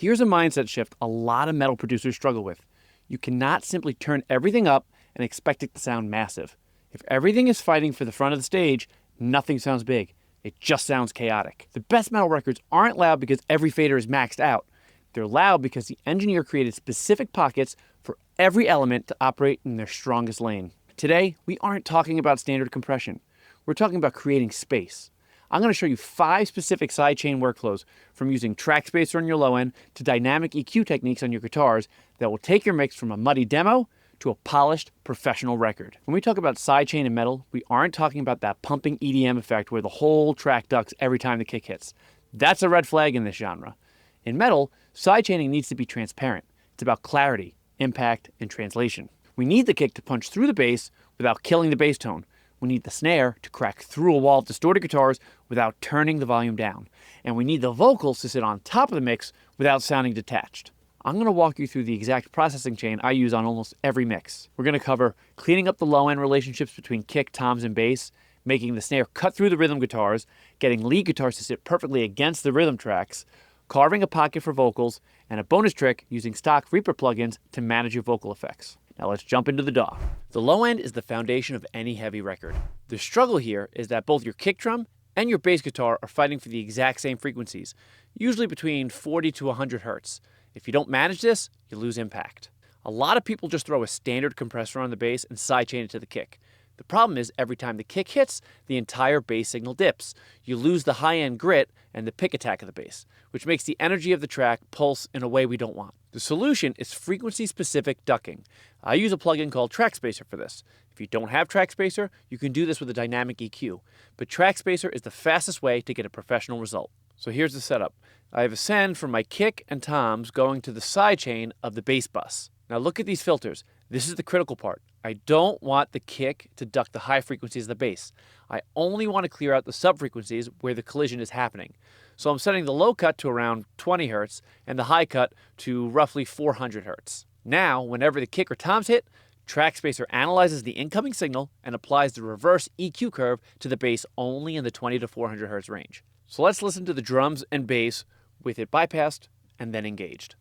Here's a mindset shift a lot of metal producers struggle with. You cannot simply turn everything up and expect it to sound massive. If everything is fighting for the front of the stage, nothing sounds big. It just sounds chaotic. The best metal records aren't loud because every fader is maxed out. They're loud because the engineer created specific pockets for every element to operate in their strongest lane. Today, we aren't talking about standard compression. We're talking about creating space. I'm going to show you 5 specific sidechain workflows, from using track spacer on your low end to dynamic EQ techniques on your guitars, that will take your mix from a muddy demo to a polished professional record. When we talk about sidechain in metal, we aren't talking about that pumping EDM effect where the whole track ducks every time the kick hits. That's a red flag in this genre. In metal, sidechaining needs to be transparent. It's about clarity, impact, and translation. We need the kick to punch through the bass without killing the bass tone. We need the snare to crack through a wall of distorted guitars without turning the volume down. And we need the vocals to sit on top of the mix without sounding detached. I'm going to walk you through the exact processing chain I use on almost every mix. We're going to cover cleaning up the low-end relationships between kick, toms, and bass, making the snare cut through the rhythm guitars, getting lead guitars to sit perfectly against the rhythm tracks, carving a pocket for vocals, and a bonus trick using stock Reaper plugins to manage your vocal effects. Now let's jump into the DAW. The low end is the foundation of any heavy record. The struggle here is that both your kick drum and your bass guitar are fighting for the exact same frequencies, usually between 40 to 100 hertz. If you don't manage this, you lose impact. A lot of people just throw a standard compressor on the bass and sidechain it to the kick. The problem is every time the kick hits, the entire bass signal dips. You lose the high-end grit and the pick attack of the bass, which makes the energy of the track pulse in a way we don't want. The solution is frequency-specific ducking. I use a plugin called Track Spacer for this. If you don't have Track Spacer, you can do this with a dynamic EQ. But Track Spacer is the fastest way to get a professional result. So here's the setup. I have a send from my kick and toms going to the sidechain of the bass bus. Now look at these filters. This is the critical part. I don't want the kick to duck the high frequencies of the bass. I only want to clear out the sub-frequencies where the collision is happening. So I'm setting the low cut to around 20 Hz and the high cut to roughly 400 Hz. Now, whenever the kick or toms hit, Track Spacer analyzes the incoming signal and applies the reverse EQ curve to the bass only in the 20 to 400 Hz range. So let's listen to the drums and bass with it bypassed and then engaged.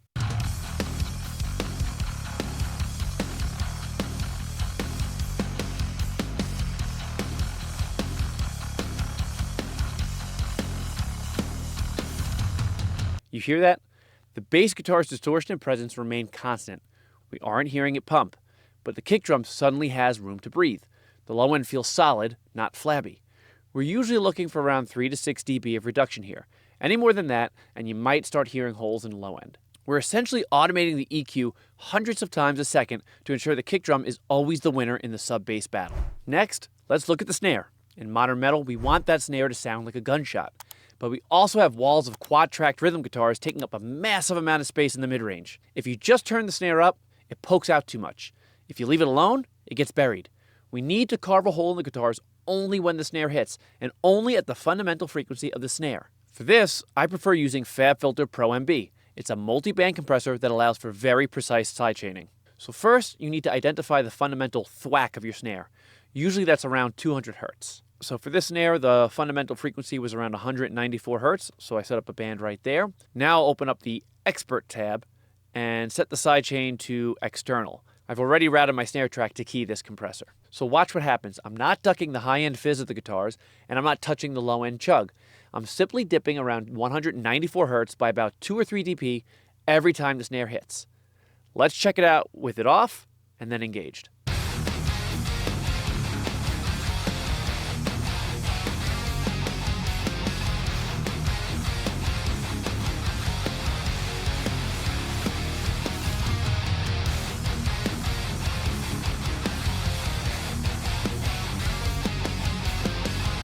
You hear that? The bass guitar's distortion and presence remain constant. We aren't hearing it pump, but the kick drum suddenly has room to breathe. The low end feels solid, not flabby. We're usually looking for around 3 to 6 dB of reduction here. Any more than that, and you might start hearing holes in the low end. We're essentially automating the EQ hundreds of times a second to ensure the kick drum is always the winner in the sub-bass battle. Next, let's look at the snare. In modern metal, we want that snare to sound like a gunshot. But we also have walls of quad-tracked rhythm guitars taking up a massive amount of space in the mid-range. If you just turn the snare up, it pokes out too much. If you leave it alone, it gets buried. We need to carve a hole in the guitars only when the snare hits, and only at the fundamental frequency of the snare. For this, I prefer using FabFilter Pro MB. It's a multi-band compressor that allows for very precise sidechaining. So first, you need to identify the fundamental thwack of your snare. Usually that's around 200 Hz. So for this snare, the fundamental frequency was around 194 Hz, so I set up a band right there. Now I'll open up the Expert tab and set the sidechain to external. I've already routed my snare track to key this compressor. So watch what happens. I'm not ducking the high-end fizz of the guitars, and I'm not touching the low-end chug. I'm simply dipping around 194 Hz by about 2 or 3 dB every time the snare hits. Let's check it out with it off and then engaged.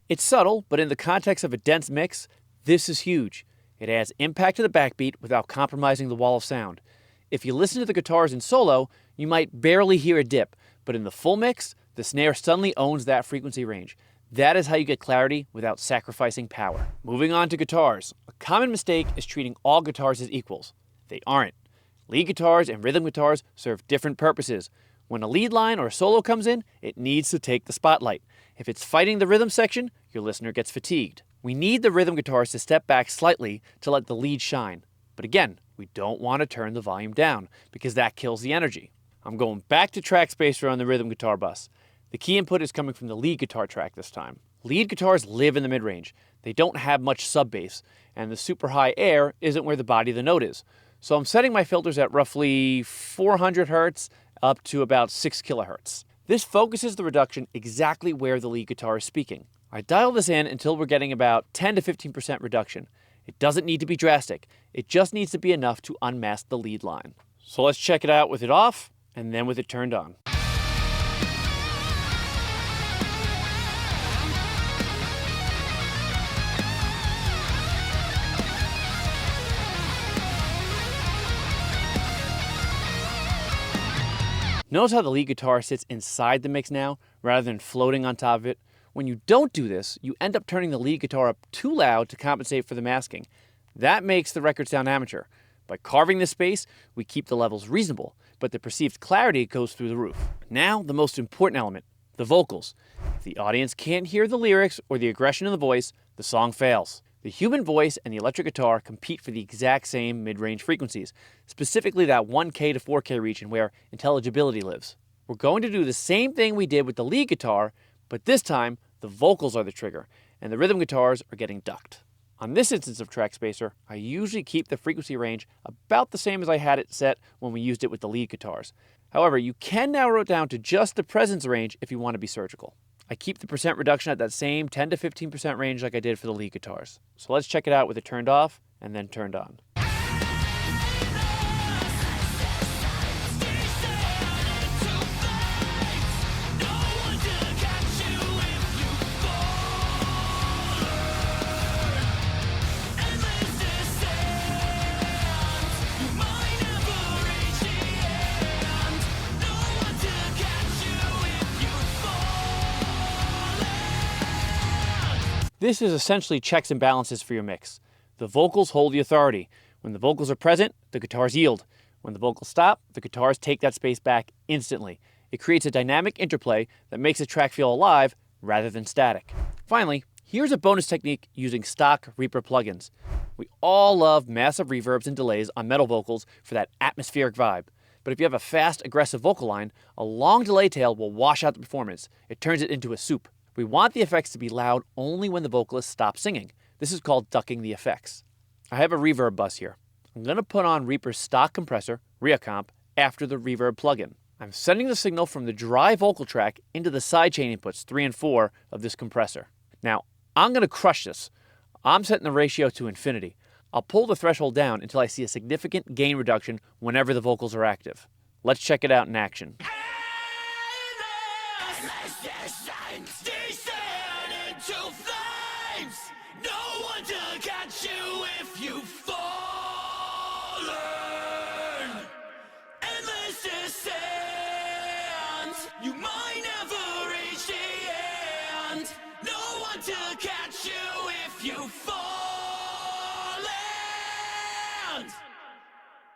It's subtle, but in the context of a dense mix, this is huge. It adds impact to the backbeat without compromising the wall of sound. If you listen to the guitars in solo, you might barely hear a dip, but in the full mix, the snare suddenly owns that frequency range. That is how you get clarity without sacrificing power. Moving on to guitars. A common mistake is treating all guitars as equals. They aren't. Lead guitars and rhythm guitars serve different purposes. When a lead line or a solo comes in, it needs to take the spotlight. If it's fighting the rhythm section, your listener gets fatigued. We need the rhythm guitars to step back slightly to let the lead shine. But again, We don't want to turn the volume down because that kills the energy. I'm going back to track spacer on the rhythm guitar bus. The key input is coming from the lead guitar track this time. Lead guitars live in the mid-range. They don't have much sub-bass, and the super high air isn't where the body of the note is. So I'm setting my filters at roughly 400 Hz up to about 6 kHz. This focuses the reduction exactly where the lead guitar is speaking. I dial this in until we're getting about 10 to 15% reduction. It doesn't need to be drastic. It just needs to be enough to unmask the lead line. So let's check it out with it off and then with it turned on. Notice how the lead guitar sits inside the mix now, rather than floating on top of it. When you don't do this, you end up turning the lead guitar up too loud to compensate for the masking. That makes the record sound amateur. By carving this space, we keep the levels reasonable, but the perceived clarity goes through the roof. Now, the most important element, the vocals. If the audience can't hear the lyrics or the aggression in the voice, the song fails. The human voice and the electric guitar compete for the exact same mid-range frequencies, specifically that 1K to 4K region where intelligibility lives. We're going to do the same thing we did with the lead guitar, but this time the vocals are the trigger, and the rhythm guitars are getting ducked. On this instance of track spacer, I usually keep the frequency range about the same as I had it set when we used it with the lead guitars. However, you can narrow it down to just the presence range if you want to be surgical. I keep the percent reduction at that same 10 to 15% range like I did for the lead guitars. So let's check it out with it turned off and then turned on. This is essentially checks and balances for your mix. The vocals hold the authority. When the vocals are present, the guitars yield. When the vocals stop, the guitars take that space back instantly. It creates a dynamic interplay that makes a track feel alive rather than static. Finally, here's a bonus technique using stock Reaper plugins. We all love massive reverbs and delays on metal vocals for that atmospheric vibe. But if you have a fast, aggressive vocal line, a long delay tail will wash out the performance. It turns it into a soup. We want the effects to be loud only when the vocalist stops singing. This is called ducking the effects. I have a reverb bus here. I'm going to put on Reaper's stock compressor, Reacomp, after the reverb plugin. I'm sending the signal from the dry vocal track into the sidechain inputs 3 and 4 of this compressor. Now, I'm going to crush this. I'm setting the ratio to infinity. I'll pull the threshold down until I see a significant gain reduction whenever the vocals are active. Let's check it out in action. You might never reach the end. No one to catch you if you fall.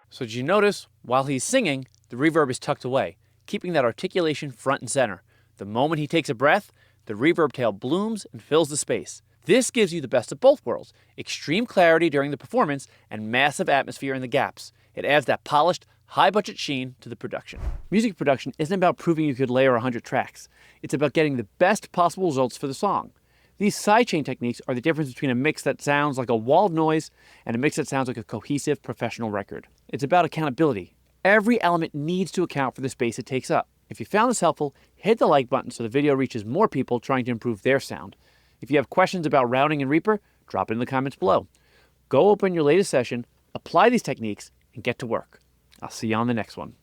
So did you notice, while he's singing, the reverb is tucked away, keeping that articulation front and center. The moment he takes a breath, the reverb tail blooms and fills the space. This gives you the best of both worlds, extreme clarity during the performance and massive atmosphere in the gaps. It adds that polished, high-budget sheen to the production. Music production isn't about proving you could layer 100 tracks. It's about getting the best possible results for the song. These sidechain techniques are the difference between a mix that sounds like a wall of noise and a mix that sounds like a cohesive professional record. It's about accountability. Every element needs to account for the space it takes up. If you found this helpful, hit the like button so the video reaches more people trying to improve their sound. If you have questions about routing in Reaper, drop it in the comments below. Go open your latest session, apply these techniques, and get to work. I'll see you on the next one.